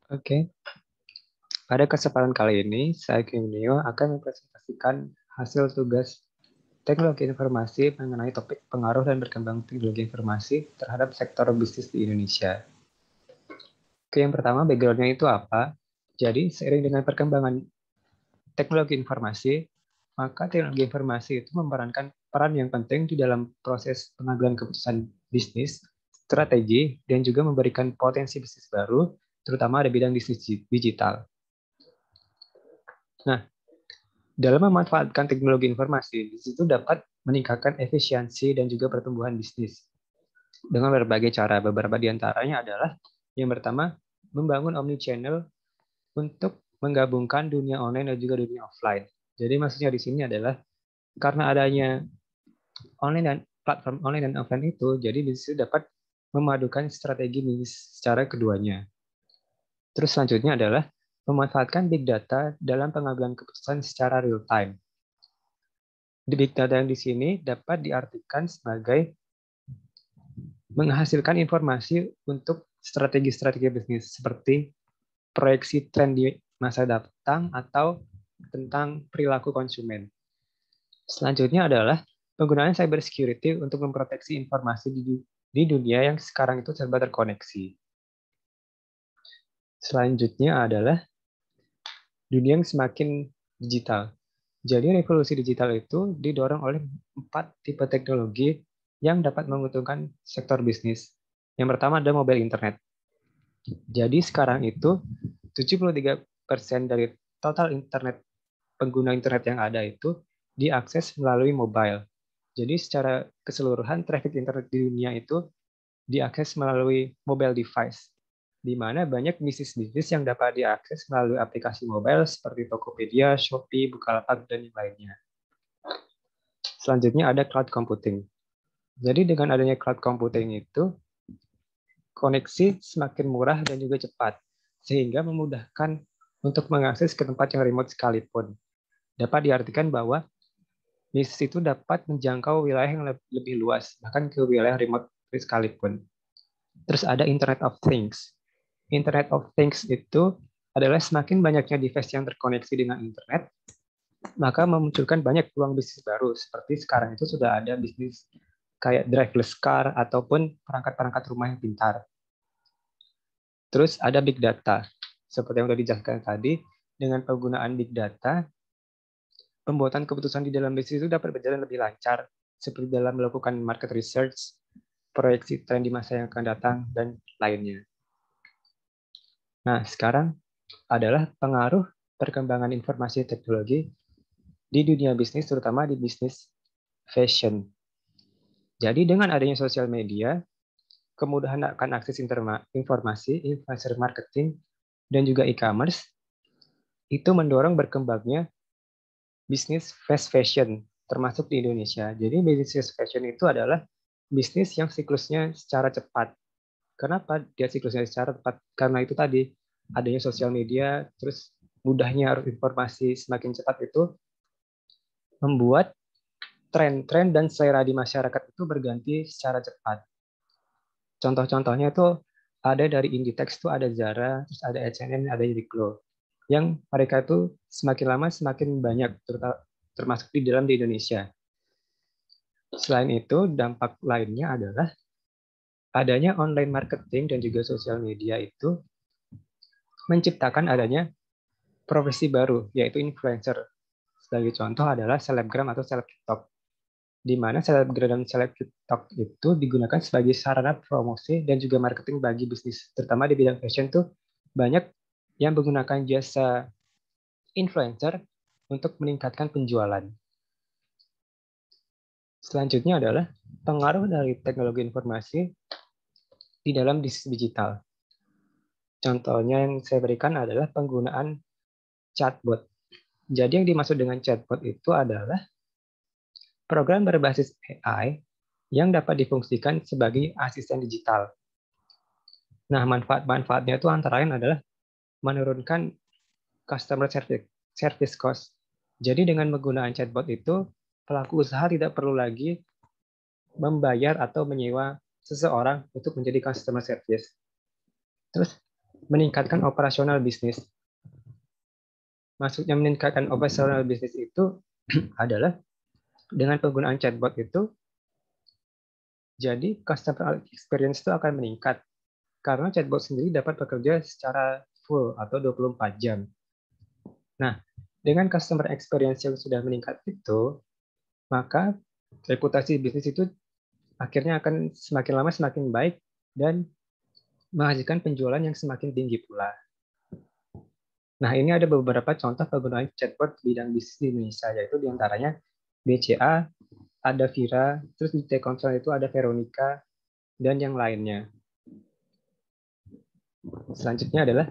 Oke, pada kesempatan kali ini, saya Kim Neo akan mempresentasikan hasil tugas teknologi informasi mengenai topik pengaruh dan berkembang teknologi informasi terhadap sektor bisnis di Indonesia. Oke, yang pertama, background-nya itu apa? Jadi, seiring dengan perkembangan teknologi informasi, maka teknologi informasi itu memerankan peran yang penting di dalam proses pengambilan keputusan bisnis, strategi, dan juga memberikan potensi bisnis baru, terutama di bidang bisnis digital. Nah, dalam memanfaatkan teknologi informasi, di situ dapat meningkatkan efisiensi dan juga pertumbuhan bisnis dengan berbagai cara. Beberapa di antaranya adalah yang pertama, membangun omnichannel untuk menggabungkan dunia online dan juga dunia offline. Jadi maksudnya di sini adalah karena adanya online dan platform online dan offline itu, jadi di situ dapat memadukan strategi bisnis secara keduanya. Terus selanjutnya adalah memanfaatkan big data dalam pengambilan keputusan secara real time. Di big data yang di sini dapat diartikan sebagai menghasilkan informasi untuk strategi-strategi bisnis seperti proyeksi tren di masa datang atau tentang perilaku konsumen. Selanjutnya adalah penggunaan cyber security untuk memproteksi informasi di dunia yang sekarang itu serba terkoneksi. Selanjutnya adalah dunia yang semakin digital. Jadi revolusi digital itu didorong oleh 4 tipe teknologi yang dapat menguntungkan sektor bisnis. Yang pertama ada mobile internet. Jadi sekarang itu 73% dari total internet pengguna internet yang ada itu diakses melalui mobile. Jadi secara keseluruhan traffic internet di dunia itu diakses melalui mobile device, di mana banyak bisnis-bisnis yang dapat diakses melalui aplikasi mobile seperti Tokopedia, Shopee, Bukalapak, dan yang lainnya. Selanjutnya ada cloud computing. Jadi dengan adanya cloud computing itu, koneksi semakin murah dan juga cepat, sehingga memudahkan untuk mengakses ke tempat yang remote sekalipun. Dapat diartikan bahwa bisnis itu dapat menjangkau wilayah yang lebih luas, bahkan ke wilayah remote sekalipun. Terus ada Internet of Things. Internet of Things itu adalah semakin banyaknya device yang terkoneksi dengan internet, maka memunculkan banyak peluang bisnis baru. Seperti sekarang itu sudah ada bisnis kayak driverless car ataupun perangkat-perangkat rumah yang pintar. Terus ada big data. Seperti yang sudah dijelaskan tadi, dengan penggunaan big data, pembuatan keputusan di dalam bisnis itu dapat berjalan lebih lancar, seperti dalam melakukan market research, proyeksi tren di masa yang akan datang, dan lainnya. Nah, sekarang adalah pengaruh perkembangan informasi teknologi di dunia bisnis, terutama di bisnis fashion. Jadi dengan adanya sosial media, kemudahan akan akses informasi, influencer marketing, dan juga e-commerce, itu mendorong berkembangnya bisnis fast fashion, termasuk di Indonesia. Jadi bisnis fast fashion itu adalah bisnis yang siklusnya secara cepat. Kenapa dia siklusnya secara cepat? Karena itu tadi, adanya sosial media, terus mudahnya arus informasi semakin cepat itu membuat tren-tren dan selera di masyarakat itu berganti secara cepat. Contoh-contohnya itu ada dari Inditex itu ada Zara, terus ada H&M, ada Uniqlo. Yang mereka itu semakin lama semakin banyak, termasuk di dalam di Indonesia. Selain itu, dampak lainnya adalah adanya online marketing dan juga sosial media itu menciptakan adanya profesi baru, yaitu influencer. Sebagai contoh adalah selebgram atau seleb TikTok, di mana selebgram dan seleb TikTok itu digunakan sebagai sarana promosi dan juga marketing bagi bisnis, terutama di bidang fashion tuh banyak yang menggunakan jasa influencer untuk meningkatkan penjualan. Selanjutnya adalah pengaruh dari teknologi informasi di dalam bisnis digital. Contohnya yang saya berikan adalah penggunaan chatbot. Jadi yang dimaksud dengan chatbot itu adalah program berbasis AI yang dapat difungsikan sebagai asisten digital. Nah, manfaat-manfaatnya itu antara lain adalah menurunkan customer service cost. Jadi dengan menggunakan chatbot itu, pelaku usaha tidak perlu lagi membayar atau menyewa seseorang untuk menjadi customer service. Terus meningkatkan operasional bisnis. Maksudnya meningkatkan operasional bisnis itu adalah dengan penggunaan chatbot itu, jadi customer experience itu akan meningkat. Karena chatbot sendiri dapat bekerja secara full atau 24 jam. Nah, dengan customer experience yang sudah meningkat itu, maka reputasi bisnis itu akhirnya akan semakin lama semakin baik dan menghasilkan penjualan yang semakin tinggi pula. Nah, ini ada beberapa contoh penggunaan chatbot di bidang bisnis di Indonesia, yaitu diantaranya BCA, ada Vira, terus di Telkomsel itu ada Veronica, dan yang lainnya. Selanjutnya adalah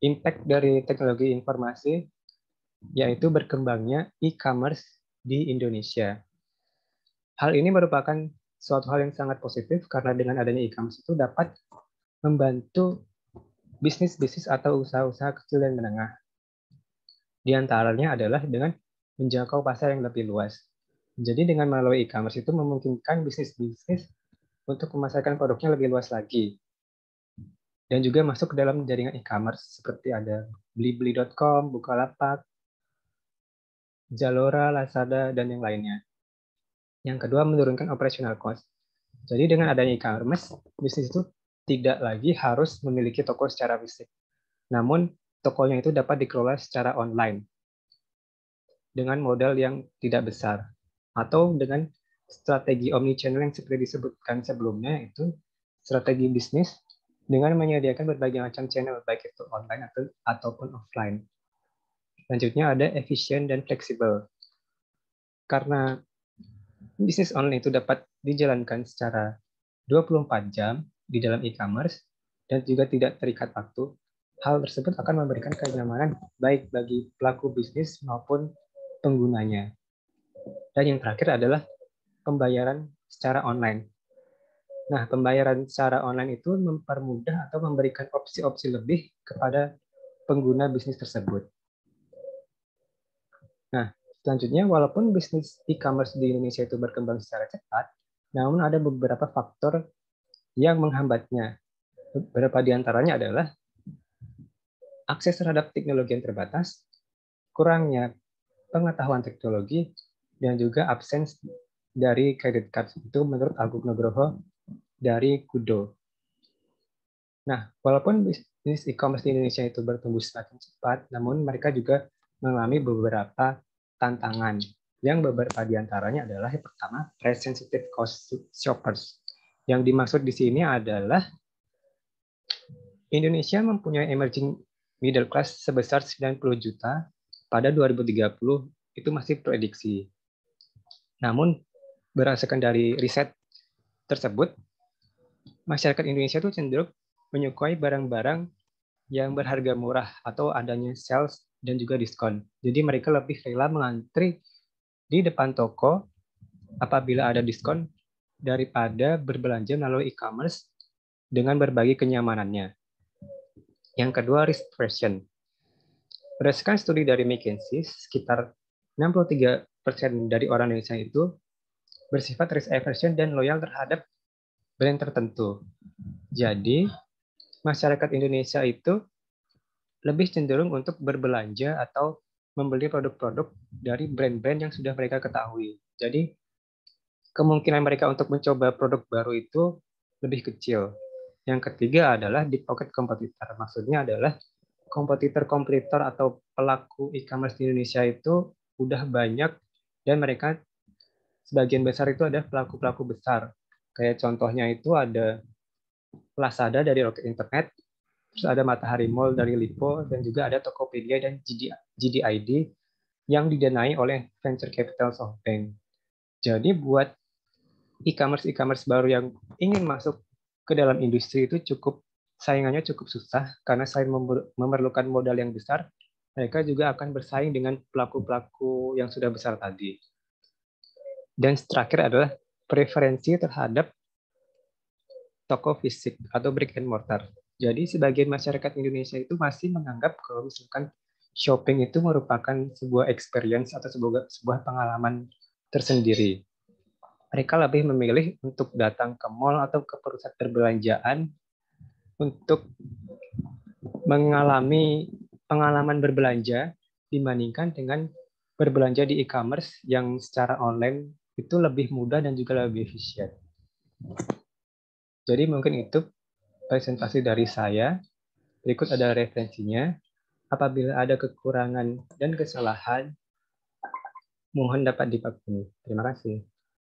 impact dari teknologi informasi, yaitu berkembangnya e-commerce di Indonesia. Hal ini merupakan suatu hal yang sangat positif karena dengan adanya e-commerce itu dapat membantu bisnis-bisnis atau usaha-usaha kecil dan menengah. Di antaranya adalah dengan menjangkau pasar yang lebih luas. Jadi dengan melalui e-commerce itu memungkinkan bisnis-bisnis untuk memasarkan produknya lebih luas lagi. Dan juga masuk ke dalam jaringan e-commerce seperti ada blibli.com, Bukalapak, Zalora, Lazada, dan yang lainnya. Yang kedua, menurunkan operational cost. Jadi dengan adanya e-commerce, bisnis itu tidak lagi harus memiliki toko secara fisik. Namun, tokonya itu dapat dikelola secara online dengan modal yang tidak besar. Atau dengan strategi omnichannel yang seperti disebutkan sebelumnya, itu strategi bisnis dengan menyediakan berbagai macam channel, baik itu online ataupun offline. Selanjutnya ada efisien dan fleksibel. Karena bisnis online itu dapat dijalankan secara 24 jam di dalam e-commerce dan juga tidak terikat waktu, hal tersebut akan memberikan kenyamanan baik bagi pelaku bisnis maupun penggunanya. Dan yang terakhir adalah pembayaran secara online. Nah, pembayaran secara online itu mempermudah atau memberikan opsi-opsi lebih kepada pengguna bisnis tersebut. Nah, selanjutnya, walaupun bisnis e-commerce di Indonesia itu berkembang secara cepat, namun ada beberapa faktor yang menghambatnya. Beberapa di antaranya adalah akses terhadap teknologi yang terbatas, kurangnya pengetahuan teknologi, dan juga absence dari credit card. Itu menurut Agung Nugroho dari Kudo. Nah, walaupun bisnis e-commerce di Indonesia itu bertumbuh semakin cepat, namun mereka juga mengalami beberapa tantangan. Yang beberapa di antaranya adalah yang pertama, price sensitive cost shoppers. Yang dimaksud di sini adalah Indonesia mempunyai emerging middle class sebesar 90 juta pada 2030, itu masih prediksi. Namun, berdasarkan dari riset tersebut, masyarakat Indonesia itu cenderung menyukai barang-barang yang berharga murah atau adanya sales dan juga diskon. Jadi mereka lebih rela mengantri di depan toko apabila ada diskon daripada berbelanja melalui e-commerce dengan berbagai kenyamanannya. Yang kedua, risk aversion. Berdasarkan studi dari McKinsey, sekitar 63% dari orang Indonesia itu bersifat risk aversion dan loyal terhadap brand tertentu. Jadi, masyarakat Indonesia itu lebih cenderung untuk berbelanja atau membeli produk-produk dari brand-brand yang sudah mereka ketahui. Jadi, kemungkinan mereka untuk mencoba produk baru itu lebih kecil. Yang ketiga adalah deep pocket competitor. Maksudnya adalah kompetitor-kompetitor atau pelaku e-commerce di Indonesia itu udah banyak dan mereka sebagian besar itu ada pelaku-pelaku besar. Kayak contohnya itu ada Lazada dari Rocket Internet, terus ada Matahari Mall dari Lipo, dan juga ada Tokopedia dan GDID yang didanai oleh venture capital SoftBank. Jadi buat e-commerce baru yang ingin masuk ke dalam industri itu saingannya cukup susah karena selain memerlukan modal yang besar, mereka juga akan bersaing dengan pelaku-pelaku yang sudah besar tadi. Dan terakhir adalah preferensi terhadap toko fisik atau brick and mortar. Jadi sebagian masyarakat Indonesia itu masih menganggap kalau misalkan shopping itu merupakan sebuah experience atau sebuah pengalaman tersendiri. Mereka lebih memilih untuk datang ke mall atau ke pusat perbelanjaan untuk mengalami pengalaman berbelanja dibandingkan dengan berbelanja di e-commerce yang secara online itu lebih mudah dan juga lebih efisien. Jadi mungkin itu presentasi dari saya. Berikut ada referensinya. Apabila ada kekurangan dan kesalahan, mohon dapat dimaklumi. Terima kasih.